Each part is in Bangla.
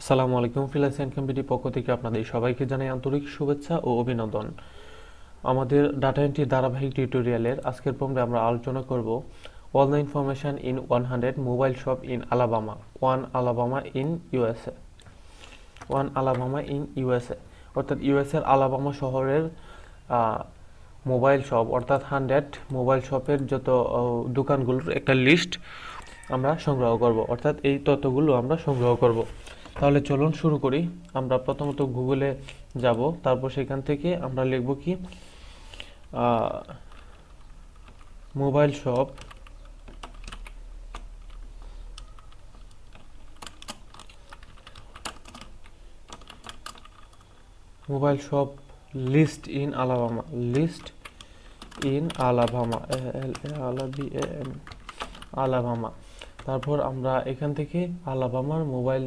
আসসালামু আলাইকুম। ফ্রিল্যান্স এন্ড কম্পিটিটিভ পক্ষ থেকে আপনাদের সবাইকে জানাই আন্তরিক শুভেচ্ছা ও অভিনন্দন। আমাদের ডাটা এন্ট্রি ধারাবাহিক টিউটোরিয়ালের আজকের পর্বে আমরা আলোচনা করব all the information in 100 mobile shop in Alabama, one Alabama in USA. One Alabama in USA অর্থাৎ ইউএসএর আলাবামা শহরের মোবাইল শপ অর্থাৎ 100 মোবাইল শপের যত দোকানগুলোর একটা লিস্ট আমরা সংগ্রহ করব, অর্থাৎ এই তথ্যগুলো আমরা সংগ্রহ করব। তাহলে চলুন শুরু করি। আমরা প্রথমত গুগলে যাব, তারপর সেখান থেকে আমরা লিখব কি mobile shop mobile shop list in Alabama, list in Alabama, Alabama. তারপর আমরা এখান থেকে আলাবামার মোবাইল,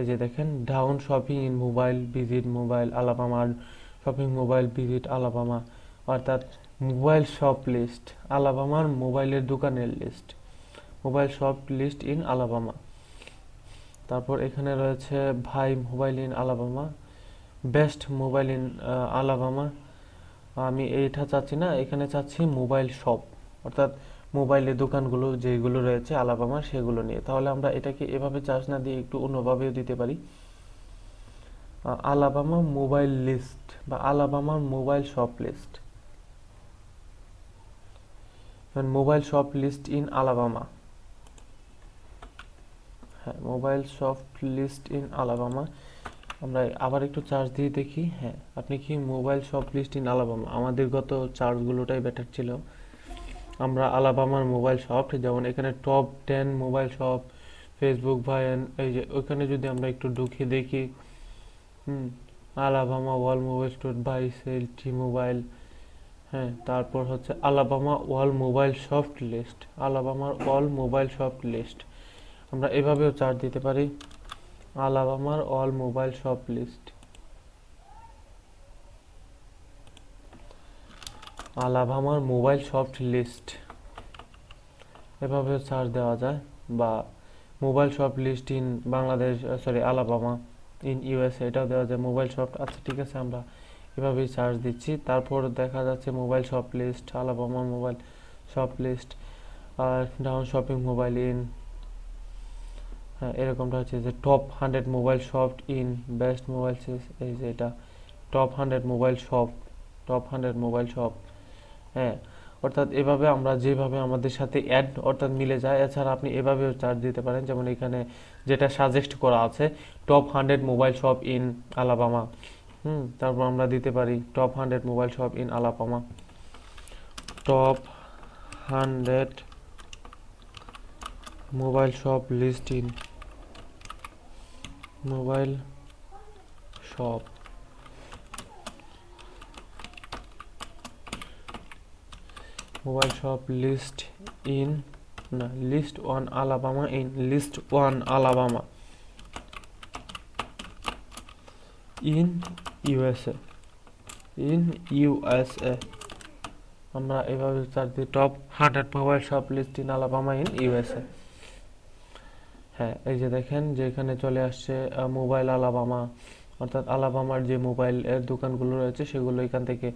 এই যে দেখেন down shopping in mobile visit mobile আলাবামার শপিং মোবাইল ভিজিট আলাবামা, অর্থাৎ মোবাইল শপ লিস্ট, আলাবামার মোবাইলের দোকানের লিস্ট, mobile shop list in Alabama. তারপর এখানে রয়েছে ভাই mobile in Alabama, best mobile in Alabama. আমি এইটা চাচ্ছি না, এখানে চাচ্ছি মোবাইল শপ, অর্থাৎ মোবাইলের দোকানগুলো যেগুলো রয়েছে আলাবামার সেগুলো নিয়ে। তাহলে আমরা এটাকে এভাবে চার্জ না দিয়ে একটু অন্যভাবেও দিতে পারি, আলাবামা মোবাইল লিস্ট বা আলাবামার mobile shop list, mobile shop list in Alabama. হ্যাঁ, mobile shop list in Alabama. আমরা আবার একটু চার্জ দিয়ে দেখি। হ্যাঁ, আপনি কি mobile shop list in Alabama, আমাদের গত চার্জগুলোটাই বেটার ছিল। আমরা আলাবামার মোবাইল শপ, যেমন এখানে টপ 10 মোবাইল শপ ফেসবুক ভাইন, এই যে ওইখানে যদি আমরা একটু ঢুকে দেখি, Alabama wall mobile store buy sell T mobile. হ্যাঁ, তারপর হচ্ছে Alabama wall mobile shop list, আলাবামার অল মোবাইল শপ লিস্ট। আমরা এভাবেও চার্জ দিতে পারি, আলাবামার অল মোবাইল শপ লিস্ট, আলাবামার মোবাইল শপ লিস্ট, এভাবেও চার্জ দেওয়া যায়। বা mobile shop list in Bangladesh, sorry Alabama in USA, এটাও দেওয়া যায় মোবাইল শপ। আচ্ছা ঠিক আছে, আমরা এভাবেই চার্জ দিচ্ছি। তারপর দেখা যাচ্ছে mobile shop list, Alabama mobile shop list, আর ডাউন শপিং মোবাইল ইন, হ্যাঁ এরকমটা হচ্ছে যে top 100 mobile shop in best mobile, এই যে এটা top 100 mobile shop, top 100 mobile shop. হ্যাঁ, অর্থাৎ এভাবে আমরা যেভাবে আমাদের সাথে অ্যাড অর্থাৎ মিলে যায়। এছাড়া আপনি এভাবেও চার্জ দিতে পারেন, যেমন এখানে যেটা সাজেস্ট করা আছে top 100 mobile shop in Alabama. তারপর আমরা দিতে পারি top 100 mobile shop in Alabama, top 100 mobile shop list in mobile shop, mobile shop list in, না list one Alabama in list one Alabama in USA, in USA. আমরা এভাবে চার্জ দিই top 100 mobile shop list in Alabama in USA. হ্যাঁ, এই যে দেখেন যে এখানে চলে আসছে মোবাইল আলাবামা, অর্থাৎ আলাবামার যে মোবাইল এর দোকানগুলো রয়েছে সেগুলো এখান থেকে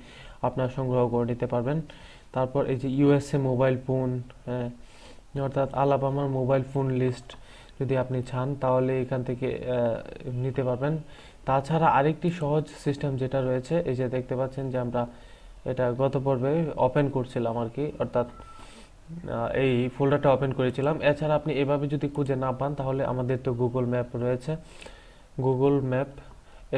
আপনার সংগ্রহ করে নিতে পারবেন। তারপর এই যে ইউএসএ মোবাইল ফোন, হ্যাঁ অর্থাৎ আলাবামার মোবাইল ফোন লিস্ট যদি আপনি চান তাহলে এখান থেকে নিতে পারবেন। তাছাড়া আরেকটি সহজ সিস্টেম যেটা রয়েছে, এই যে দেখতে পাচ্ছেন যে আমরা এটা গত পর্বে ওপেন করছিলাম আর কি, অর্থাৎ এই ফোল্ডারটা ওপেন করেছিলাম। এছাড়া আপনি এভাবে যদি খুঁজে না পান তাহলে আমাদের তো গুগল ম্যাপ রয়েছে, গুগল ম্যাপ,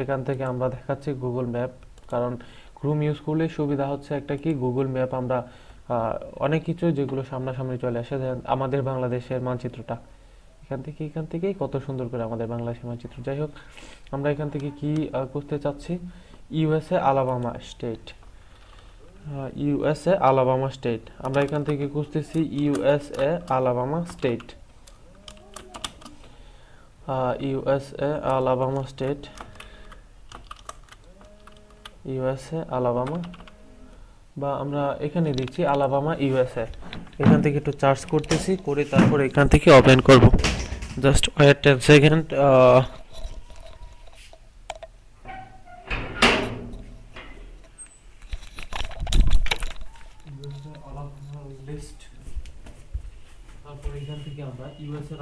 এখান থেকে আমরা দেখাচ্ছি গুগল ম্যাপ। কারণ ক্রোম ইউজ করলে সুবিধা হচ্ছে একটা কি, গুগল ম্যাপ আমরা অনেক কিছু যেগুলো সামনাসামনি চলে আসে, আমাদের বাংলাদেশের মানচিত্রটা এখান থেকেই কত সুন্দর করে আমাদের বাংলাদেশের মানচিত্র। যাই হোক, আমরা এখান থেকে কি করতে চাচ্ছি, USA Alabama state, USA Alabama state. আমরা এখান থেকে খুঁজতেছি USA Alabama state, USA Alabama state, USA Alabama, বা আমরা এখানে দিচ্ছি আলাবামা ইউএসএ। এখান থেকে একটু চার্জ করতেছি, করে তারপর এখান থেকে ওপেন করব। Just wait 10 second.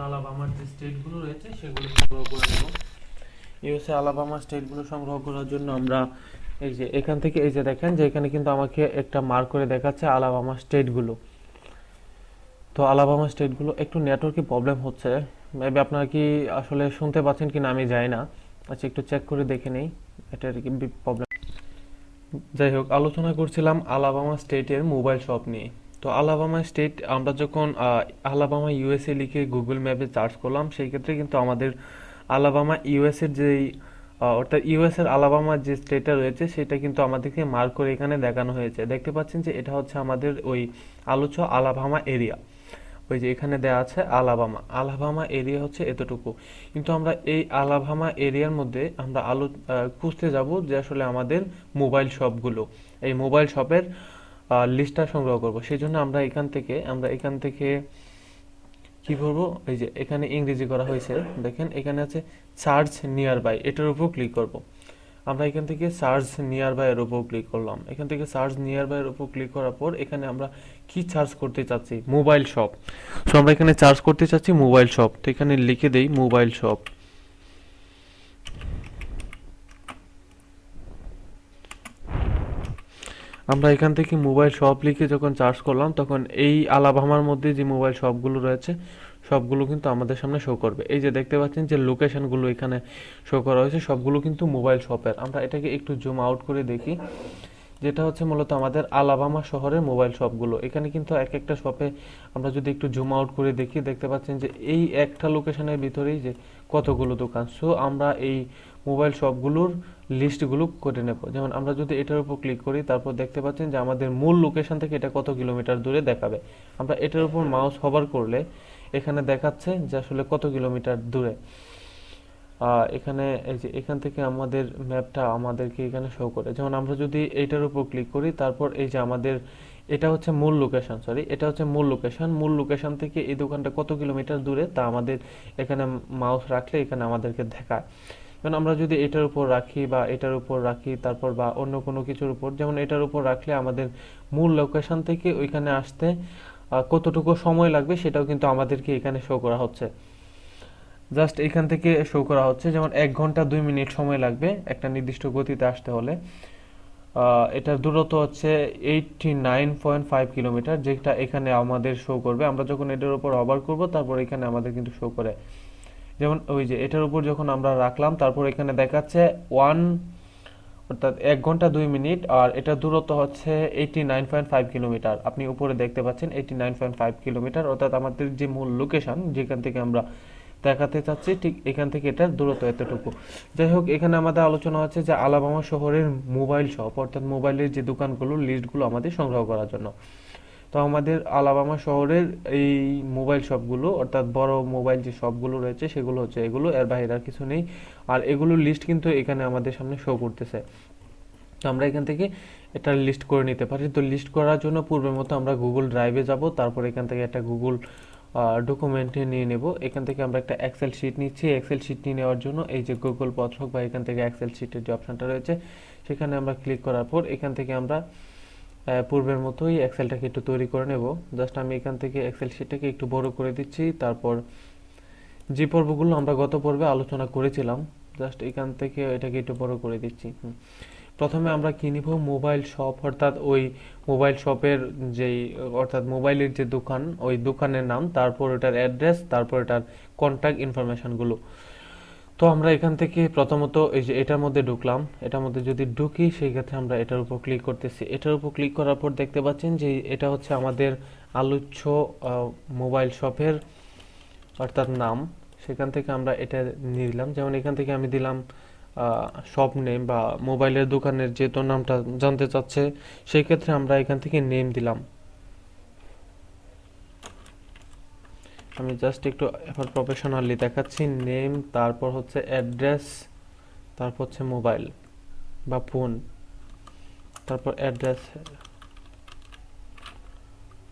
আলাবামার যে স্টেটগুলো রয়েছে সেগুলো সংগ্রহ করে নেব। ইউএসএ আলাবামা স্টেটগুলো সংগ্রহ করার জন্য আমরা এই যে এখান থেকে এই যে দেখেন যে এখানে কিন্তু আমাকে একটা মার্ক করে দেখাচ্ছে আলাবামা স্টেটগুলো। তো আলাবামা স্টেটগুলো একটু নেটওয়ার্কে প্রবলেম হচ্ছে, মেবি আপনারা কি আসলে শুনতে পাচ্ছেন কিনা আমি জানি না। আচ্ছা একটু চেক করে দেখে নেই এটার কি প্রবলেম। যাই হোক, আলোচনা করছিলাম আলাবামা স্টেটের মোবাইল শপ নিয়ে। তো আলাবামা স্টেট আমরা যখন আলাবামা ইউএসএ লিখে গুগল ম্যাপে সার্চ করলাম, সেই ক্ষেত্রে কিন্তু আমাদের আলাবামা ইউএসএর যেই অর্থাৎ ইউএসএর আলাবামার যে স্টেটটা রয়েছে সেটা কিন্তু আমাদেরকে মার্ক করে এখানে দেখানো হয়েছে। দেখতে পাচ্ছেন যে এটা হচ্ছে আমাদের ওই আলোচ্য আলাবামা এরিয়া। ওই যে এখানে দেওয়া আছে আলাবামা, আলাবামা এরিয়া হচ্ছে এতটুকু। কিন্তু আমরা এই আলাবামা এরিয়ার মধ্যে আমরা খুঁজতে যাব যে আসলে আমাদের মোবাইল শপগুলো, এই মোবাইল শপের লিস্টটা সংগ্রহ করব। সেই জন্য আমরা এখান থেকে কি করব, এই যে এখানে ইংরেজি করা হয়েছে দেখেন, এখানে আছে সার্চ নিয়ার বাই, এটার উপর ক্লিক করব। আমরা এখান থেকে সার্চ নিয়ার বাই এর উপর ক্লিক করলাম। এখান থেকে সার্চ নিয়ার বাই এর উপর ক্লিক করার পর এখানে আমরা কি সার্চ করতে চাচ্ছি, মোবাইল শপ। সো আমরা এখানে সার্চ করতে চাচ্ছি মোবাইল শপ, তো এখানে লিখে দেই মোবাইল শপ। আমরা এখান থেকে মোবাইল শপ লিখে যখন সার্চ করলাম তখন এই আলাবামার মধ্যে যে মোবাইল শপগুলো রয়েছে সবগুলো কিন্তু আমাদের সামনে শো করবে। এই যে দেখতে পাচ্ছেন যে লোকেশনগুলো এখানে শো করা হয়েছে সবগুলো কিন্তু মোবাইল শপের। আমরা এটাকে একটু জুম আউট করে দেখি, যেটা হচ্ছে মূলত আমাদের আলাবামা শহরের মোবাইল শপগুলো। এখানে কিন্তু এক একটা শপে আমরা যদি একটু জুম আউট করে দেখি, দেখতে পাচ্ছেন যে এই একটা লোকেশনের ভিতরেই যে কতগুলো দোকান। সো আমরা এই মোবাইল শপগুলোর লিস্টগুলো করে নেব। যেমন আমরা যদি এটার উপর ক্লিক করি, তারপর দেখতে পাচ্ছেন যে আমাদের মূল লোকেশন থেকে এটা কত কিলোমিটার দূরে দেখাবে। আমরা এটার উপর মাউস হভার করলে এখানে দেখাচ্ছে যে আসলে কত কিলোমিটার দূরে। এখানে এই যে এখান থেকে আমাদের ম্যাপটা আমাদেরকে এখানে শো করে। যেমন আমরা যদি এইটার উপর ক্লিক করি, তারপর এই যে আমাদের এটা হচ্ছে মূল লোকেশন, এটা হচ্ছে মূল লোকেশন থেকে এই দোকানটা কত কিলোমিটার দূরে তা আমাদের এখানে মাউস রাখলে এখানে আমাদেরকে দেখায়। যেমন আমরা যদি এটার উপর রাখি বা এটার উপর রাখি, তারপর বা অন্য কোনো কিছুর উপর, যেমন এটার উপর রাখলে আমাদের মূল লোকেশন থেকে ওইখানে আসতে কতটুকু সময় লাগবে সেটাও কিন্তু আমাদেরকে এখানে শো করা হচ্ছে। জাস্ট এখান থেকে শো করা হচ্ছে যেমন 1 ঘন্টা 2 মিনিট সময় লাগবে একটা নির্দিষ্ট গতিতে আসতে হলে। এটার দূরত্ব হচ্ছে 89.5 কিলোমিটার, যেটা এখানে আমাদের শো করবে। আমরা যখন এটার উপর হভার করব তারপর এখানে আমাদের কিন্তু শো করে। যেমন ওই যে এটার উপর যখন আমরা রাখলাম তারপর এখানে দেখাচ্ছে 1 ঘন্টা 2 মিনিট, আর এটার দূরত্ব হচ্ছে 89.5 কিলোমিটার। আপনি উপরে দেখতে পাচ্ছেন 89.5 কিলোমিটার, অর্থাৎ আমাদের যে মূল লোকেশন যেখান থেকে আমরা দেখাতে চাচ্ছি ঠিক এখান থেকে এটার দূরত্ব এতটুকু। যাই হোক, এখানে আমাদের আলোচনা হচ্ছে যে আলাবামা শহরের মোবাইল শপ অর্থাৎ মোবাইলের যে দোকানগুলো লিস্টগুলো আমাদের সংগ্রহ করার জন্য। তো আমাদের আলাবামা শহরের এই মোবাইল শপগুলো অর্থাৎ বড় মোবাইল যে শপগুলো রয়েছে সেগুলো হচ্ছে এগুলো, এর বাইরে আর কিছু নেই। আর এগুলোর লিস্ট কিন্তু এখানে আমাদের সামনে শো করতেছে। তো আমরা এখান থেকে এটা লিস্ট করে নিতে পারি। তো লিস্ট করার জন্য পূর্বের মতো আমরা গুগল ড্রাইভে যাব, তারপর এখান থেকে একটা গুগল ডকুমেন্টে নিয়ে নেব। এখান থেকে আমরা একটা এক্সেল শিট নিচ্ছি। এক্সেল শিট নিয়ে নেওয়ার জন্য এই যে গুগল পত্রক বা এখান থেকে এক্সেল শিটের যে অপশনটা রয়েছে সেখানে আমরা ক্লিক করার পর এখান থেকে আমরা পূর্বের মতোই এক্সেলটাকে একটু তৈরি করে নেব। জাস্ট আমি এখান থেকে এক্সেল শিটটাকে একটু বড় করে দিচ্ছি। তারপর যে পর্বগুলো আমরা গত পর্বে আলোচনা করেছিলাম জাস্ট এখান থেকে এটাকে একটু বড় করে দিচ্ছি। প্রথমে আমরা কি নিব, মোবাইল শপ, অর্থাৎ ওই মোবাইল শপের যেই অর্থাৎ মোবাইলের যে দোকান ওই দোকানের নাম, তারপর ওটার অ্যাড্রেস, তারপর এটার কন্ট্যাক্ট ইনফরমেশনগুলো। তো আমরা এখান থেকে প্রথমত এই যে এটার মধ্যে ঢুকলাম, এটার মধ্যে যদি ঢুকি সেই ক্ষেত্রে আমরা এটার উপর ক্লিক করতেছি। এটার উপর ক্লিক করার পর দেখতে পাচ্ছেন যে এটা হচ্ছে আমাদের আলোচ্য মোবাইল শপের অর্থাৎ নাম। সেখান থেকে আমরা এটা নিয়ে দিলাম। যেমন এখান থেকে আমি দিলাম শপ নেম বা মোবাইলের দোকানের যেহেতু নামটা জানতে চাচ্ছে সেই ক্ষেত্রে আমরা এখান থেকে নেম দিলাম। আমি জাস্ট একটু এবার প্রফেশনালি দেখাচ্ছি। নেম, তারপর হচ্ছে অ্যাড্রেস, তারপর হচ্ছে মোবাইল বা ফোন, তারপর অ্যাড্রেস,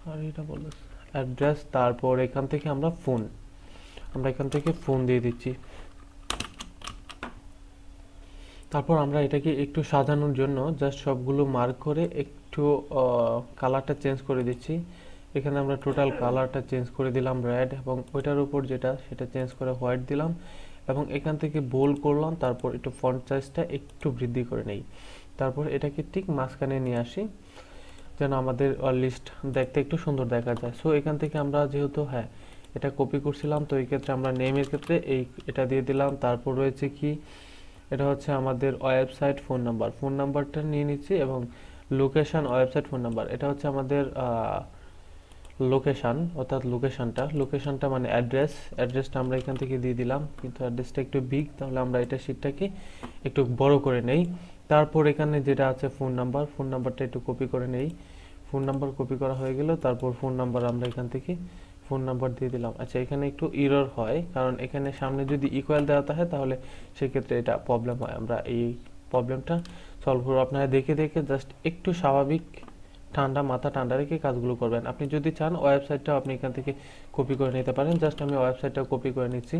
আর এটা বললো অ্যাড্রেস, তারপর এখান থেকে আমরা এখান থেকে ফোন দিয়ে দিচ্ছি। তারপর আমরা এটাকে একটু সাজানোর জন্য জাস্ট সবগুলো মার্ক করে একটু কালারটা চেঞ্জ করে দিচ্ছি। এখানে আমরা টোটাল কালারটা চেঞ্জ করে দিলাম রেড, এবং ওইটার উপর যেটা সেটা চেঞ্জ করে হোয়াইট দিলাম, এবং এখান থেকে বোল্ড করলাম, তারপর একটু ফন্ট সাইজটা একটু বৃদ্ধি করে নেই, তারপর এটাকে ঠিক মাঝখানে নিয়ে আসি যেন আমাদের লিস্ট দেখতে একটু সুন্দর দেখা যায়। সো এখান থেকে আমরা যেহেতু এটা কপি করছিলাম, তো এই ক্ষেত্রে আমরা নেমের ক্ষেত্রে এটা দিয়ে দিলাম। তারপর রয়েছে কি, এটা হচ্ছে আমাদের ওয়েবসাইট ফোন নাম্বারটা নিয়ে নিচ্ছি, এবং লোকেশন ওয়েবসাইট ফোন নাম্বার, এটা হচ্ছে আমাদের লোকেশন, অর্থাৎ লোকেশনটা মানে অ্যাড্রেসটা আমরা এখান থেকে দিয়ে দিলাম, কিন্তু অ্যাড্রেসটা একটু বিগ, তাহলে আমরা এটা শীটটাকে একটু বড় করে নেই। তারপর এখানে যেটা আছে ফোন নাম্বারটা একটু কপি করে নেই। ফোন নাম্বার কপি করা হয়ে গেল, তারপর ফোন নাম্বার আমরা এখান থেকে ফোন নাম্বার দিয়ে দিলাম। আচ্ছা, এখানে একটু এরর হয়, কারণ এখানে সামনে যদি ইকুয়াল দেওয়া থাকে তাহলে সেক্ষেত্রে এটা প্রবলেম হয়। আমরা এই প্রবলেমটা সলভ করবো। আপনারা দেখে জাস্ট একটু স্বাভাবিক মাথা ঠান্ডা রেখে কাজগুলো করবেন। আপনি যদি চান ওয়েবসাইটটাও আপনি এখান থেকে কপি করে নিতে পারেন। জাস্ট আমি ওয়েবসাইটটাও কপি করে নিচ্ছি।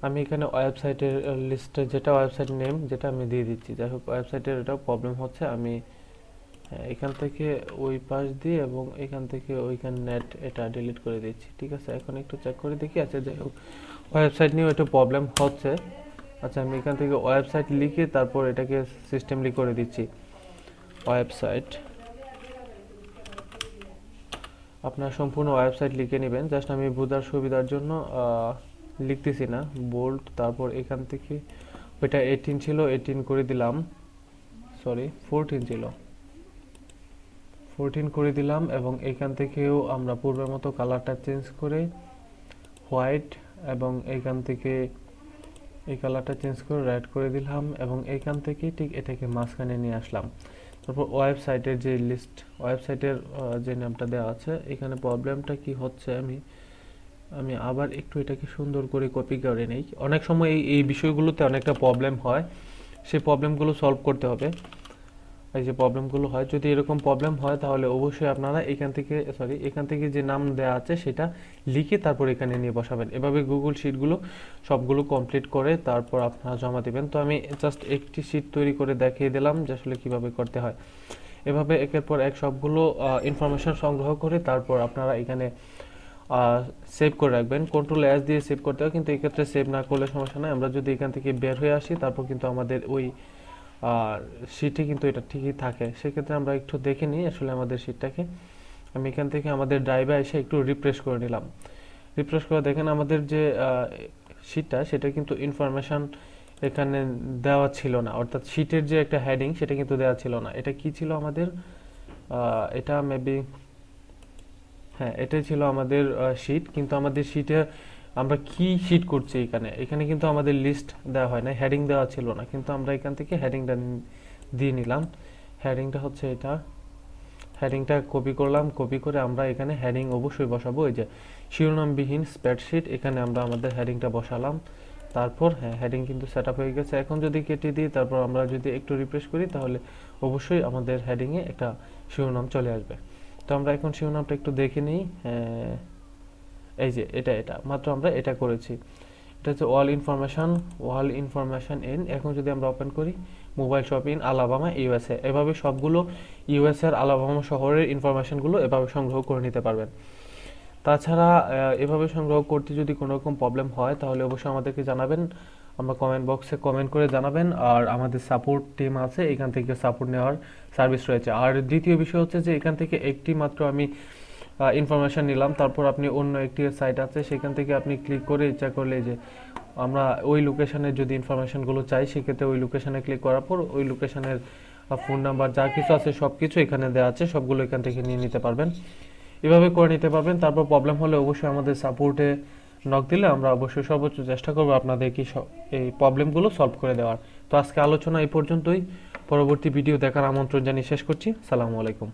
আমি এখানে ওয়েবসাইটের লিস্টে যেটা ওয়েবসাইট নেম যেটা আমি দিয়ে দিচ্ছি। যাই হোক, ওয়েবসাইটের এটাও প্রবলেম হচ্ছে, আমি এখান থেকে ওই পাশ দিয়ে এবং এখান থেকে ওইখান নেট এটা ডিলিট করে দিচ্ছি। ঠিক আছে, এখন একটু চেক করে দেখি। আচ্ছা, যাই হোক, ওয়েবসাইট নিয়েও একটু প্রবলেম হচ্ছে। আচ্ছা, আমি এখান থেকে ওয়েবসাইট লিখে তারপর এটাকে সিস্টেমলি করে দিচ্ছি। ওয়েবসাইট, আপনার সম্পূর্ণ ওয়েবসাইট লিখে নেবেন। জাস্ট আমি বোঝার সুবিধার জন্য লিখতেছি না, বোল্ড। তারপর এখান থেকে ওইটা 18 ছিল, 18 করে দিলাম, সরি 14 ছিল, 14 করে দিলাম। এবং এখান থেকেও আমরা পূর্বের মতো কালারটা চেঞ্জ করে হোয়াইট, এবং এইখান থেকে এই কালারটা চেঞ্জ করে রেড করে দিলাম, এবং এইখান থেকে ঠিক এটাকে মাঝখানে নিয়ে আসলাম। তারপর ওয়েবসাইটের যে লিস্ট, ওয়েবসাইটের যে নামটা দেওয়া আছে, এখানে প্রবলেমটা কি হচ্ছে, আমি আবার একটু এটাকে সুন্দর করে কপি করে নেই। অনেক সময় এই বিষয়গুলোতে অনেকটা প্রবলেম হয়, সেই প্রবলেমগুলো সলভ করতে হবে। এই যে প্রবলেমগুলো হয়, যদি এরকম প্রবলেম হয় তাহলে অবশ্যই আপনারা এখান থেকে যে নাম দেওয়া আছে সেটা লিখে তারপর এখানে নিয়ে বসাবেন। এভাবে গুগল শিটগুলো সবগুলো কমপ্লিট করে তারপর আপনারা জমা দিবেন। তো আমি জাস্ট একটি শিট তৈরি করে দেখিয়ে দিলাম যে আসলে কীভাবে করতে হয়। এভাবে একের পর এক সবগুলো ইনফরমেশন সংগ্রহ করে তারপর আপনারা এখানে সেভ করে রাখবেন। কন্ট্রোল-S দিয়ে সেভ করতে হয়, কিন্তু এক্ষেত্রে সেভ না করলে সমস্যা নয়। আমরা যদি এখান থেকে বের হয়ে আসি তারপর কিন্তু আমাদের ওই শিটে কিন্তু এটা ঠিকই থাকে। সেক্ষেত্রে আমরা একটু দেখে নিই আসলে আমাদের শিটটাকে। আমি এখান থেকে আমাদের ড্রাইভে এসে একটু রিফ্রেশ করে নিলাম। রিফ্রেশ করে দেখেন আমাদের যে শিটটা সেটা কিন্তু ইনফরমেশন এখানে দেওয়া ছিল না, অর্থাৎ শিটের যে একটা হেডিং সেটা কিন্তু দেওয়া ছিল না। এটা কি ছিল আমাদের, এটা মেবি এটাই ছিল আমাদের শিট, কিন্তু আমাদের শিটে আমরা কি শিট করছি এখানে কিন্তু আমাদের লিস্ট দেওয়া হয় না, হেডিং দেওয়া ছিল না, কিন্তু আমরা এখান থেকে হেডিংটা দিয়ে নিলাম। হেডিংটা হচ্ছে এটা, হেডিংটা কপি করলাম, কপি করে আমরা এখানে হেডিং অবশ্যই বসাবো। এই যে শিরোনামবিহীন স্প্রেডশিট, এখানে আমরা আমাদের হেডিংটা বসালাম। তারপর হেডিং কিন্তু সেট আপ হয়ে গেছে। এখন যদি কেটে দিই, তারপর আমরা যদি একটু রিফ্রেশ করি, তাহলে অবশ্যই আমাদের হেডিংয়ে একটা শিরোনাম চলে আসবে। তো আমরা এখন শিরোনামটা একটু দেখে নিই। এই যে এটা মাত্র আমরা এটা করেছি। এটা হচ্ছে অল ইনফরমেশন ইন। এখন যদি আমরা ওপেন করি, mobile shop in Alabama USA, এভাবে সবগুলো ইউএসএর আলাবামা শহরের ইনফরমেশনগুলো এভাবে সংগ্রহ করে নিতে পারবেন। তাছাড়া এভাবে সংগ্রহ করতে যদি কোনো রকম প্রবলেম হয় তাহলে অবশ্যই আমাদেরকে জানাবেন, আমরা কমেন্ট বক্সে কমেন্ট করে জানাবেন। আর আমাদের সাপোর্ট টিম আছে, এখান থেকে সাপোর্ট নেওয়ার সার্ভিস রয়েছে। আর দ্বিতীয় বিষয় হচ্ছে যে এখান থেকে একটি মাত্র আমি ইনফরমেশন নিলাম, তারপর আপনি অন্য একটি সাইট আছে সেখান থেকে আপনি ক্লিক করে ইচ্ছা করলে যে আমরা ওই লোকেশনের যদি ইনফরমেশনগুলো চাই, সেক্ষেত্রে ওই লোকেশনে ক্লিক করার পর ওই লোকেশনের ফোন নাম্বার যা কিছু আছে সব কিছু এখানে দেওয়া আছে, সবগুলো এখান থেকে নিয়ে নিতে পারবেন। এভাবে করে নিতে পারবেন। তারপর প্রবলেম হলে অবশ্যই আমাদের সাপোর্টে নক দিলে আমরা অবশ্যই সর্বোচ্চ চেষ্টা করবো আপনাদেরকে এই প্রবলেমগুলো সলভ করে দেওয়ার। তো আজকে আলোচনা এই পর্যন্তই। পরবর্তী ভিডিও দেখার আমন্ত্রণ জানিয়ে শেষ করছি। সালামু আলাইকুম।